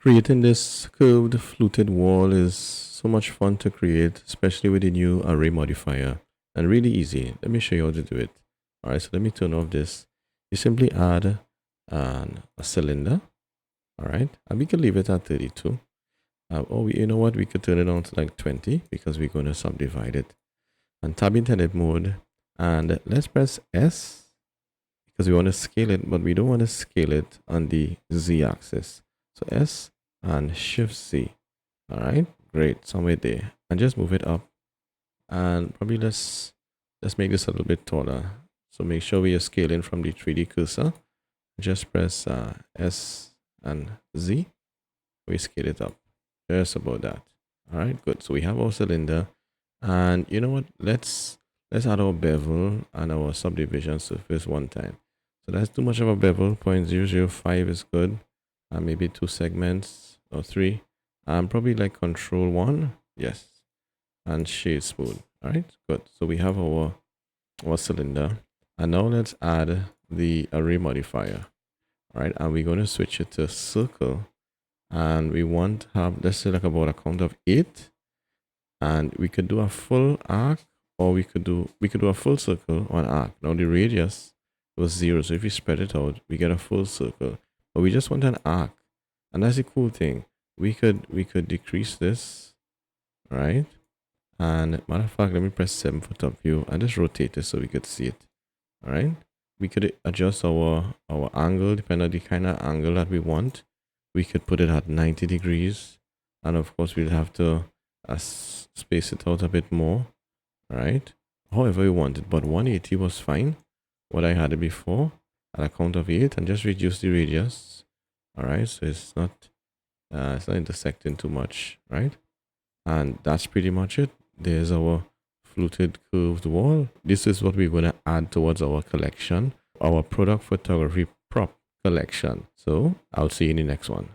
Creating this curved fluted wall is so much fun to create, especially with the new array modifier, and really easy. Let me show you how to do it. All right, so let me turn off this. You simply add a cylinder, all right, and we can leave it at 32. You know what, we could turn it on to like 20 because we're going to subdivide it. And tab into edit mode, and let's press S because we want to scale it, but we don't want to scale it on the Z axis. So S and Shift C. All right, great, somewhere there, and just move it up. And probably let's make this a little bit taller. So make sure we are scaling from the 3D cursor. Just press S and Z. We scale it up. Just about that. All right, good. So we have our cylinder, and you know what? Let's add our bevel and our subdivision surface one time. So that's too much of a bevel. 0.005 is good. Maybe 2 segments or 3. Probably like control 1. Yes. And shade smooth. All right, good. So we have our cylinder, and now let's add the array modifier. All right, and we're going to switch it to circle, and we want to have, let's say, like about a count of 8, and we could do a full arc, or we could do a full circle or an arc. Now the radius was 0, so if we spread it out, we get a full circle. But we just want an arc, and that's the cool thing. We could decrease this, right? And matter of fact, let me press 7 for top view and just rotate it so we could see it. All right, we could adjust our angle depending on the kind of angle that we want. We could put it at 90 degrees, and of course we'll have to space it out a bit more. All right, however we want it, but 180 was fine. What I had it before at a count of 8, and just reduce the radius. All right, so it's not intersecting too much, right? And that's pretty much it. There's our fluted curved wall. This is what we're going to add towards our collection, our product photography prop collection. So I'll see you in the next one.